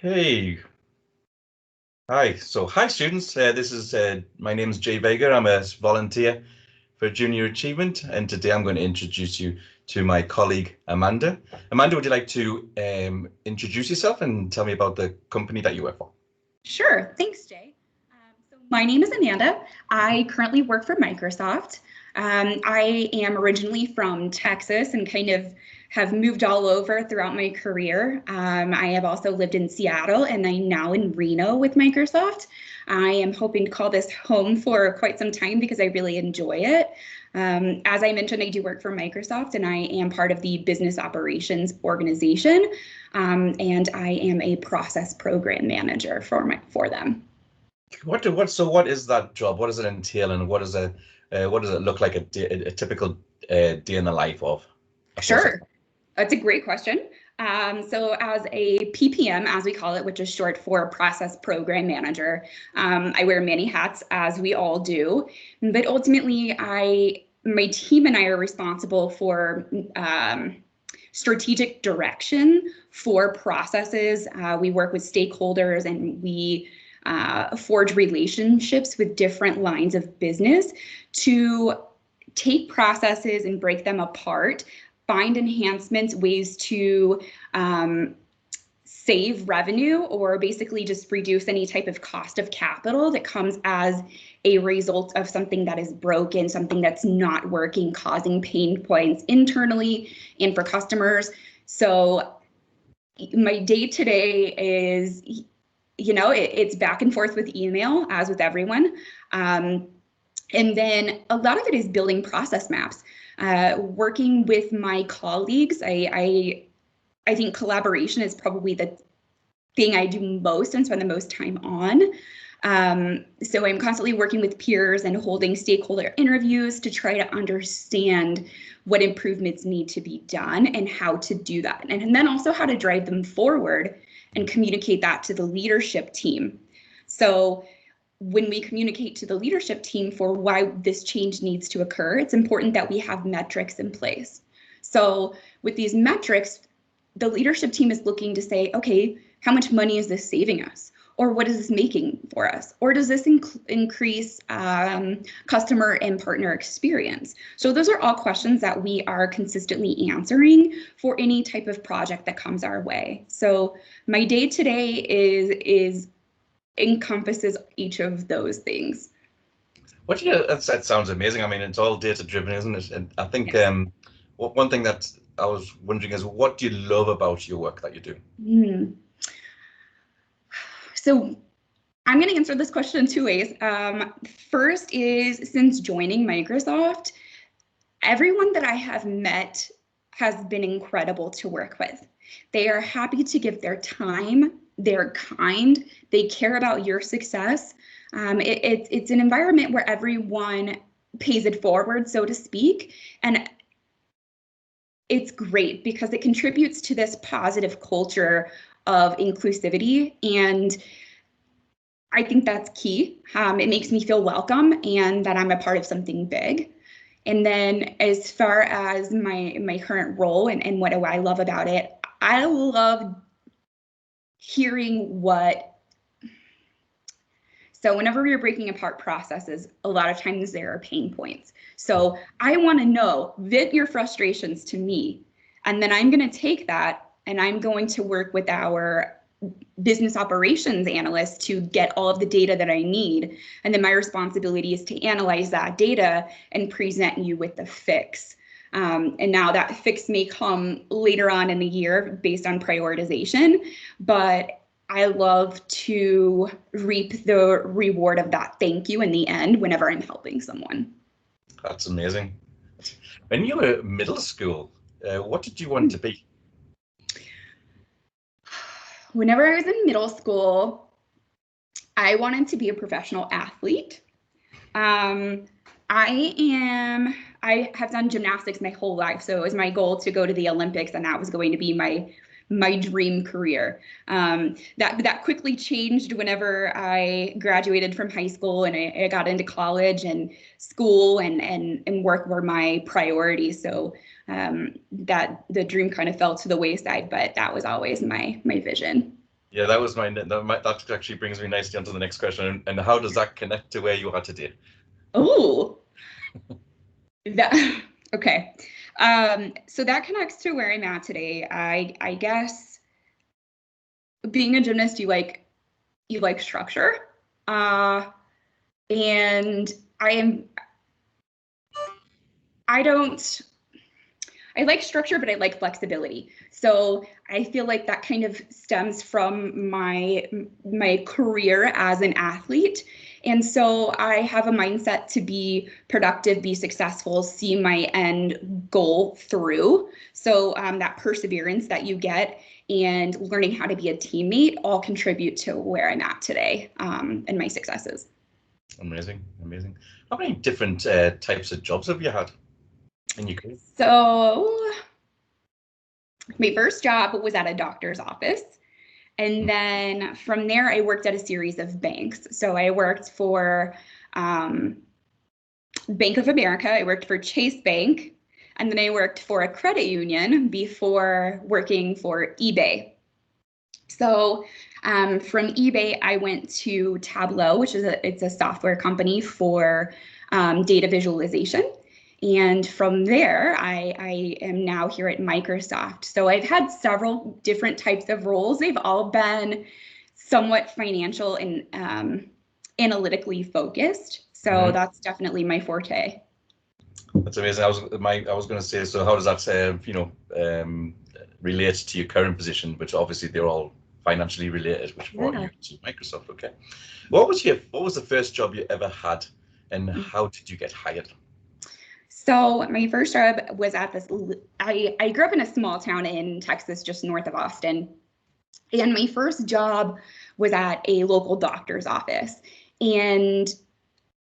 Okay. Hi. So, hi students. My name is Jay Vega. I'm a volunteer for Junior Achievement, and today I'm going to introduce you to my colleague Amanda. Amanda, would you like to introduce yourself and tell me about the company that you work for? Sure. Thanks, Jay. So my name is Amanda. I currently work for Microsoft. I am originally from Texas and kind of have moved all over throughout my career. I have also lived in Seattle and I'm now in Reno with Microsoft. I am hoping to call this home for quite some time because I really enjoy it. As I mentioned, I do work for Microsoft and I am part of the business operations organization. And I am a process program manager for them. What is that job? What does it entail, and what does it look like a typical day in the life of a process? Sure, that's a great question. So as a PPM, as we call it, which is short for process program manager, I wear many hats, as we all do. But ultimately, my team and I are responsible for strategic direction for processes. We work with stakeholders and we forge relationships with different lines of business to take processes and break them apart, find enhancements, ways to save revenue, or basically just reduce any type of cost of capital that comes as a result of something that is broken, something that's not working, causing pain points internally and for customers. So my day to day is, it's back and forth with email, as with everyone. And then a lot of it is building process maps, working with my colleagues. I think collaboration is probably the thing I do most and spend the most time on. So I'm constantly working with peers and holding stakeholder interviews to try to understand what improvements need to be done and how to do that. And then also how to drive them forward and communicate that to the leadership team. So when we communicate to the leadership team for why this change needs to occur, it's important that we have metrics in place. So with these metrics, the leadership team is looking to say, okay, how much money is this saving us? Or what is this making for us? Or does this increase customer and partner experience? So those are all questions that we are consistently answering for any type of project that comes our way. So my day to day is encompasses each of those things. That sounds amazing. I mean, it's all data driven, isn't it? And I think Yes. one thing that I was wondering is, what do you love about your work that you do? So I'm going to answer this question in two ways. First is, since joining Microsoft, everyone that I have met has been incredible to work with. They are happy to give their time. They're kind. They care about your success. It's an environment where everyone pays it forward, so to speak. And it's great because it contributes to this positive culture of inclusivity. And I think that's key. It makes me feel welcome and that I'm a part of something big. And then as far as my current role and what do I love about it, I love hearing so whenever we're breaking apart processes, a lot of times there are pain points. So I want to know, vent your frustrations to me, and then I'm going to take that and I'm going to work with our business operations analyst to get all of the data that I need. And then my responsibility is to analyze that data and present you with the fix. And now that fix may come later on in the year based on prioritization, but I love to reap the reward of that thank you in the end whenever I'm helping someone. That's amazing. When you were middle school, what did you want to be? Whenever I was in middle school, I wanted to be a professional athlete. I have done gymnastics my whole life, so it was my goal to go to the Olympics, and that was going to be my dream career. That quickly changed whenever I graduated from high school and I got into college, and school and work were my priorities. So that the dream kind of fell to the wayside, but that was always my vision. Yeah, that actually brings me nicely onto the next question. And how does that connect to where you are today? Oh, that okay. So that connects to where I'm at today. I guess being a gymnast, you like structure. Uh, and I don't I like structure, but I like flexibility. So I feel like that kind of stems from my career as an athlete. And so I have a mindset to be productive, be successful, see my end goal through. So that perseverance that you get and learning how to be a teammate all contribute to where I'm at today and my successes. Amazing, amazing. How many different types of jobs have you had in your career? So my first job was at a doctor's office. And then from there, I worked at a series of banks. So I worked for Bank of America, I worked for Chase Bank, and then I worked for a credit union before working for eBay. So from eBay, I went to Tableau, which is it's a software company for data visualization. And from there, I am now here at Microsoft. So I've had several different types of roles. They've all been somewhat financial and analytically focused. So that's definitely my forte. That's amazing. I was going to say, so how does that relate to your current position, which obviously they're all financially related, which brought Yeah. you to Microsoft. Okay. What was the first job you ever had, and how did you get hired? So my first job was at this, I grew up in a small town in Texas, just north of Austin. And my first job was at a local doctor's office. And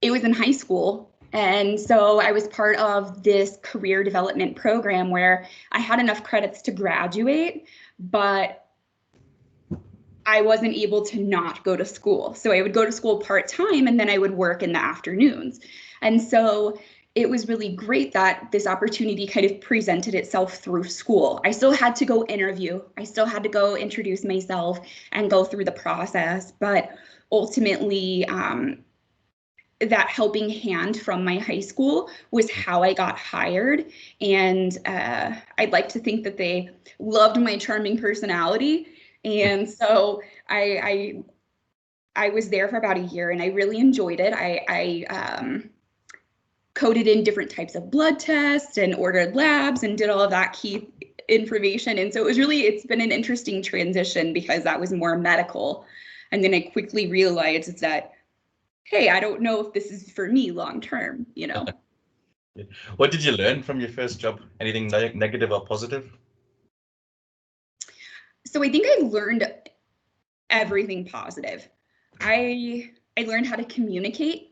it was in high school. And so I was part of this career development program where I had enough credits to graduate, but I wasn't able to not go to school. So I would go to school part-time and then I would work in the afternoons. And so it was really great that this opportunity kind of presented itself through school. I still had to go interview. I still had to go introduce myself and go through the process. But ultimately, that helping hand from my high school was how I got hired. And I'd like to think that they loved my charming personality. And so I was there for about a year and I really enjoyed it. I coded in different types of blood tests and ordered labs and did all of that key information. And so it's been an interesting transition because that was more medical. And then I quickly realized that, hey, I don't know if this is for me long term, you know. What did you learn from your first job? Anything negative or positive? So I think I learned everything positive. I learned how to communicate.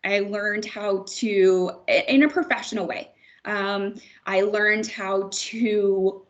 I learned how to, in a professional way. I learned how to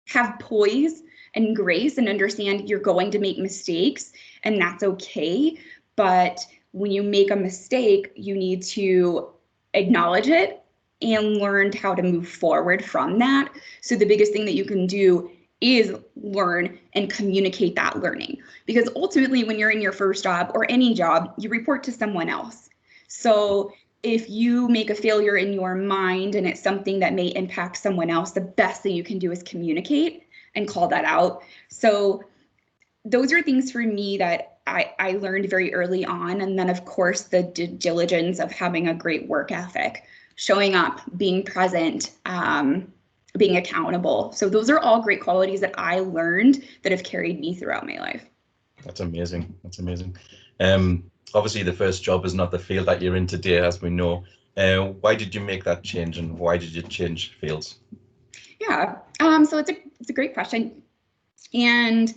have poise and grace and understand you're going to make mistakes and that's okay. But when you make a mistake, you need to acknowledge it and learn how to move forward from that. So the biggest thing that you can do is learn and communicate that learning. Because ultimately, when you're in your first job or any job, you report to someone else. So if you make a failure in your mind and it's something that may impact someone else, the best thing you can do is communicate and call that out. So those are things for me that I learned very early on. And then, of course, the diligence of having a great work ethic, showing up, being present, being accountable. So those are all great qualities that I learned that have carried me throughout my life. That's amazing. That's amazing. Obviously, the first job is not the field that you're in today, as we know. Why did you make that change, and why did you change fields? Yeah, so it's a great question, and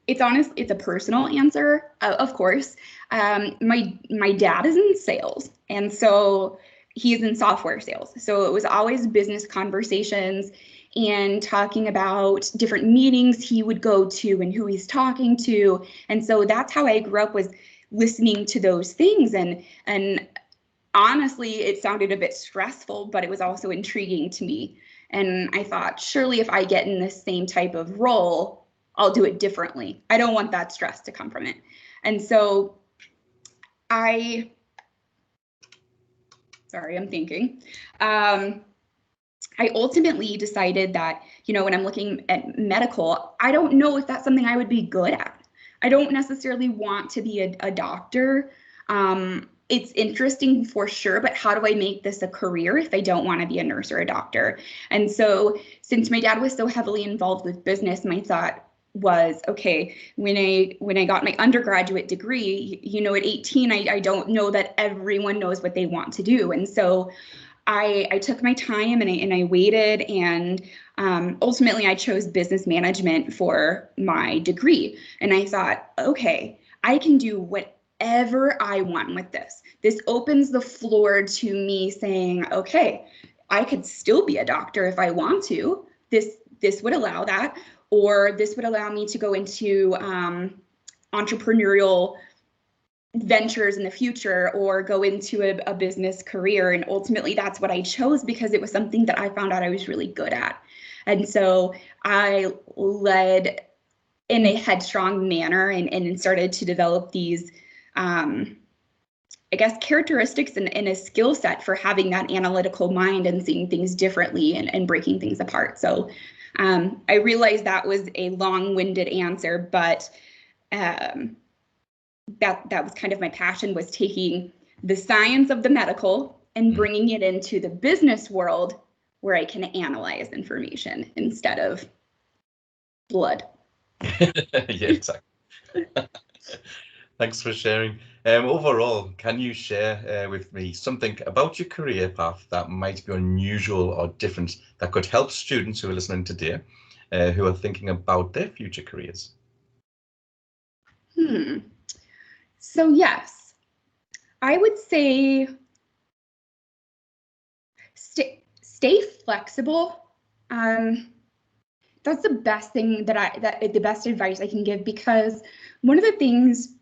it's a personal answer, of course. My dad is in sales, and so he's in software sales. So it was always business conversations and talking about different meetings he would go to and who he's talking to. And so that's how I grew up, was listening to those things. And honestly, it sounded a bit stressful, but it was also intriguing to me. And I thought, surely if I get in the same type of role, I'll do it differently. I don't want that stress to come from it. And so sorry, I'm thinking. I ultimately decided that, when I'm looking at medical, I don't know if that's something I would be good at. I don't necessarily want to be a doctor. It's interesting for sure, but how do I make this a career if I don't want to be a nurse or a doctor? And so since my dad was so heavily involved with business, my thought was, okay, when I got my undergraduate degree, at 18, I don't know that everyone knows what they want to do. And so I took my time and I waited, and ultimately I chose business management for my degree. And I thought, okay, I can do whatever I want with this. This opens the floor to me saying, okay, I could still be a doctor if I want to. This would allow that, or this would allow me to go into entrepreneurial ventures in the future, or go into a business career. And ultimately that's what I chose because it was something that I found out I was really good at. And so I led in a headstrong manner and started to develop these I guess characteristics and a skill set for having that analytical mind and seeing things differently and breaking things apart. So I realized that was a long-winded answer, but that was kind of my passion, was taking the science of the medical and bringing it into the business world where I can analyze information instead of blood. Yeah, exactly. Thanks for sharing. Overall, can you share with me something about your career path that might be unusual or different that could help students who are listening today, who are thinking about their future careers? So yes, I would say stay flexible. That's the best thing the best advice I can give, because one of the things,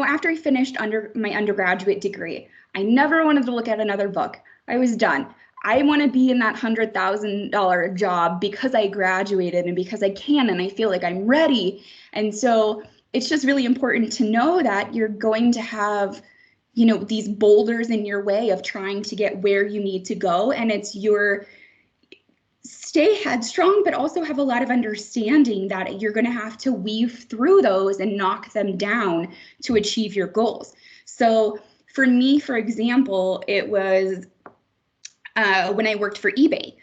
after I finished my undergraduate degree, I never wanted to look at another book. I was done. I want to be in that $100,000 job because I graduated and because I can, and I feel like I'm ready. And so it's just really important to know that you're going to have, these boulders in your way of trying to get where you need to go. And it's stay headstrong, but also have a lot of understanding that you're going to have to weave through those and knock them down to achieve your goals. So for me, for example, it was when I worked for eBay.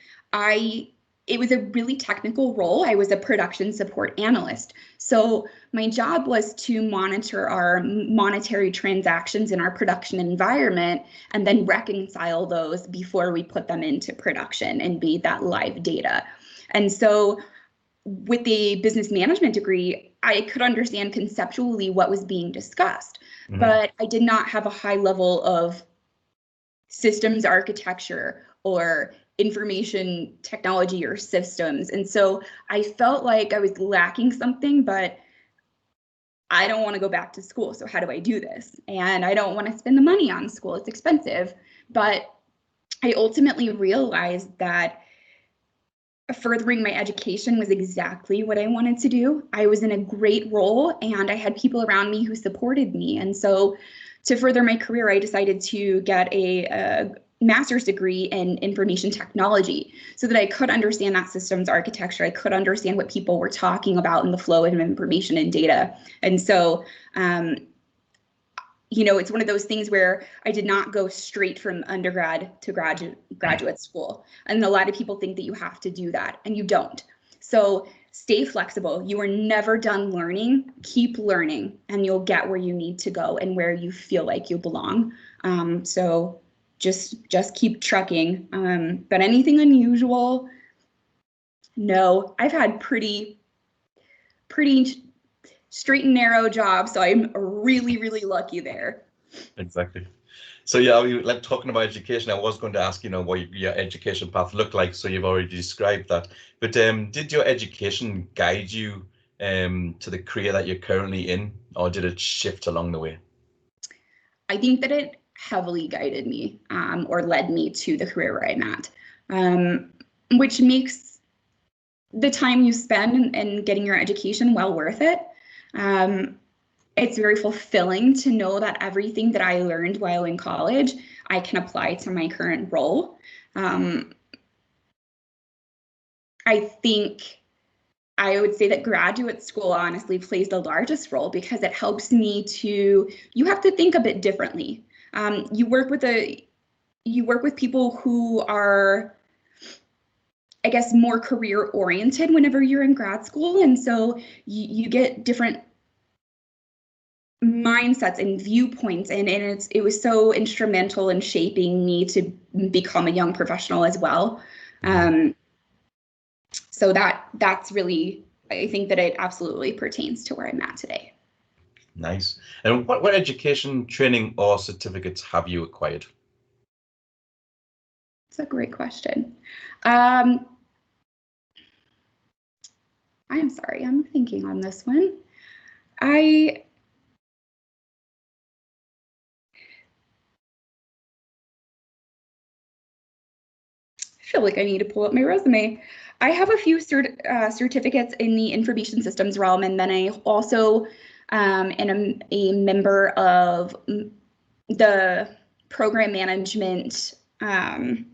It was a really technical role. I was a production support analyst. So my job was to monitor our monetary transactions in our production environment and then reconcile those before we put them into production and be that live data. And so with the business management degree, I could understand conceptually what was being discussed, but I did not have a high level of systems architecture or information technology or systems. And so I felt like I was lacking something, but I don't want to go back to school. So how do I do this? And I don't want to spend the money on school. It's expensive. But I ultimately realized that furthering my education was exactly what I wanted to do. I was in a great role and I had people around me who supported me. And so to further my career, I decided to get a master's degree in information technology so that I could understand that systems architecture. I could understand what people were talking about in the flow of information and data. And so, it's one of those things where I did not go straight from undergrad to graduate school. And a lot of people think that you have to do that, and you don't. So stay flexible. You are never done learning. Keep learning, and you'll get where you need to go and where you feel like you belong. So just keep trucking. But anything unusual? No, I've had pretty straight and narrow jobs, so I'm really, really lucky there. Exactly. So yeah, like talking about education, I was going to ask, what your education path looked like. So you've already described that. But did your education guide you to the career that you're currently in, or did it shift along the way? I think that it heavily guided me, or led me to the career where I'm at, which makes the time you spend in getting your education well worth it. It's very fulfilling to know that everything that I learned while in college, I can apply to my current role. I think I would say that graduate school honestly plays the largest role because it helps me to, you have to think a bit differently. You work with people who are, I guess, more career oriented whenever you're in grad school. And so you get different mindsets and viewpoints, and it was so instrumental in shaping me to become a young professional as well. So that's really, I think that it absolutely pertains to where I'm at today. Nice. And what education, training, or certificates have you acquired? That's a great question. I'm sorry, I'm thinking on this one. I feel like I need to pull up my resume. I have a few certificates in the information systems realm, and then I also am a member of the program management. I'm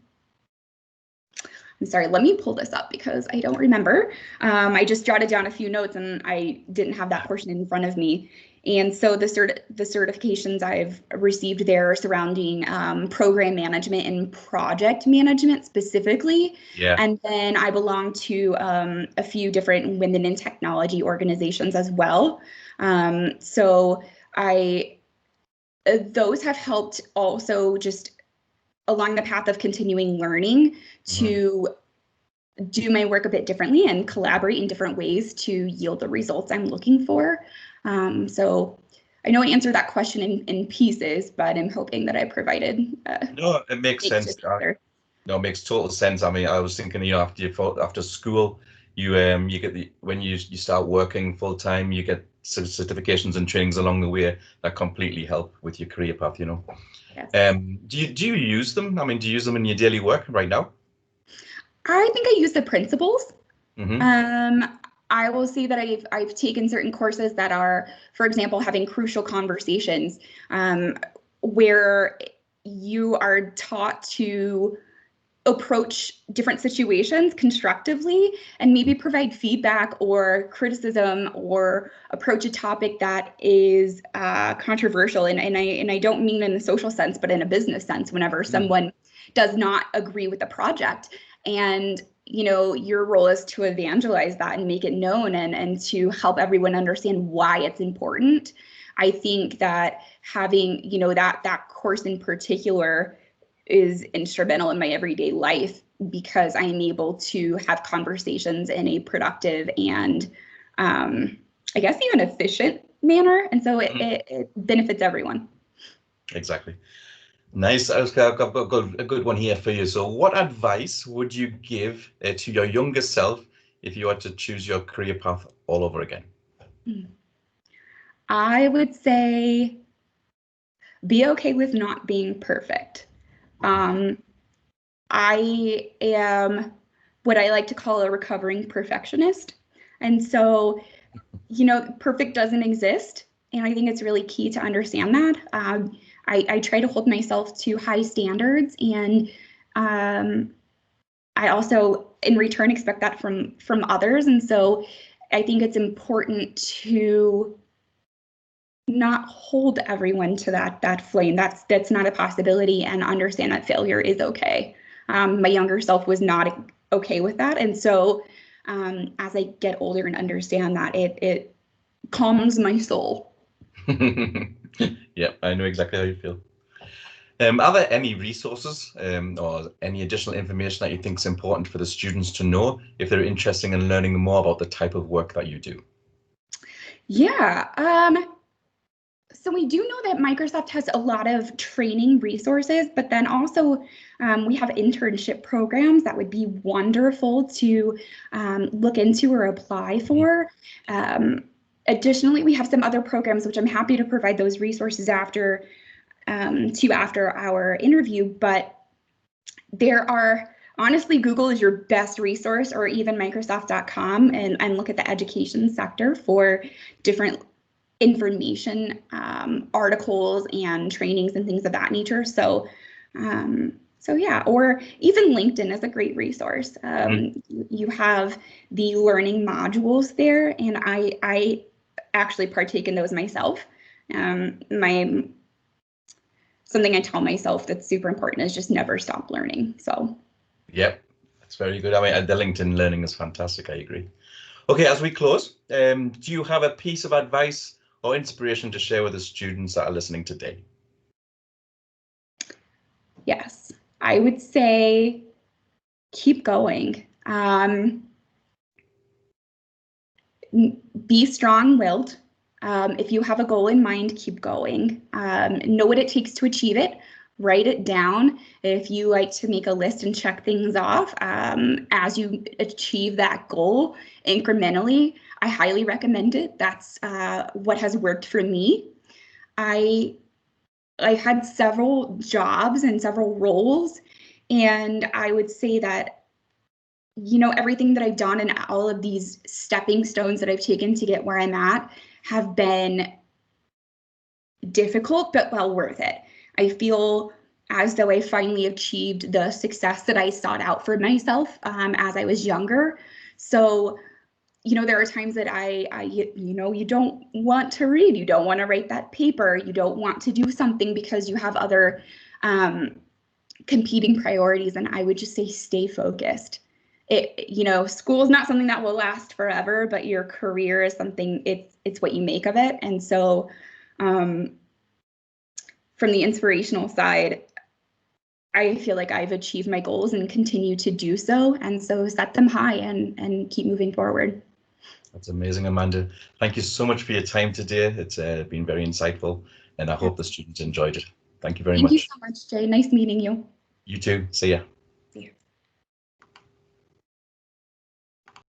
sorry, let me pull this up because I don't remember. I just jotted down a few notes and I didn't have that portion in front of me. And so the certifications I've received there surrounding program management and project management specifically. Yeah. And then I belong to a few different women in technology organizations as well. So those have helped also just along the path of continuing learning to do my work a bit differently and collaborate in different ways to yield the results I'm looking for. So I know I answered that question in pieces, but I'm hoping that I provided. No, it makes sense. No, it makes total sense. I mean, I was thinking, after school, you get when you start working full time, you get certifications and trainings along the way that completely help with your career path. Yes. Do you use them? I mean, do you use them in your daily work right now? I think I use the principles. I will say that I've taken certain courses that are, for example, having crucial conversations, where you are taught to approach different situations constructively and maybe provide feedback or criticism or approach a topic that is controversial. And I don't mean in the social sense, but in a business sense, whenever someone does not agree with the project. And your role is to evangelize that and make it known and to help everyone understand why it's important. I think that having, that course in particular is instrumental in my everyday life because I'm able to have conversations in a productive and I guess even efficient manner. And so it benefits everyone. Exactly. Nice. I've got a good one here for you. So what advice would you give to your younger self if you had to choose your career path all over again? I would say be okay with not being perfect. I am what I like to call a recovering perfectionist. And so, perfect doesn't exist. And I think it's really key to understand that. I try to hold myself to high standards, and I also, in return, expect that from others. And so I think it's important to not hold everyone to that flame. That's not a possibility, and understand that failure is okay. My younger self was not okay with that, and so as I get older and understand that, it calms my soul. Yeah, I know exactly how you feel. Are there any resources or any additional information that you think is important for the students to know if they're interested in learning more about the type of work that you do? Yeah. So we do know that Microsoft has a lot of training resources, but then also we have internship programs that would be wonderful to look into or apply for. Additionally, we have some other programs, which I'm happy to provide those resources after our interview, but there are honestly, Google is your best resource, or even Microsoft.com, and look at the education sector for different information, articles and trainings and things of that nature. So yeah, or even LinkedIn is a great resource. You have the learning modules there, and I actually partake in those myself. Something I tell myself that's super important is just never stop learning. So yep, that's very good. I mean, the LinkedIn learning is fantastic. I agree. Okay, as we close, do you have a piece of advice or inspiration to share with the students that are listening today? yes, I would say keep going. Be strong-willed. If you have a goal in mind, keep going. Know what it takes to achieve it. Write it down. If you like to make a list and check things off as you achieve that goal incrementally, I highly recommend it. That's what has worked for me. I had several jobs and several roles, and I would say that everything that I've done and all of these stepping stones that I've taken to get where I'm at have been difficult, but well worth it. I feel as though I finally achieved the success that I sought out for myself as I was younger. So, there are times that you don't want to read, you don't want to write that paper, you don't want to do something because you have other competing priorities. And I would just say, stay focused. School is not something that will last forever, but your career is something, it's what you make of it. And so from the inspirational side, I feel like I've achieved my goals and continue to do so. And so set them high and keep moving forward. That's amazing, Amanda. Thank you so much for your time today. It's been very insightful, and I hope the students enjoyed it. Thank you very Thank you much. so much, Jay. Nice meeting you. You too. See ya.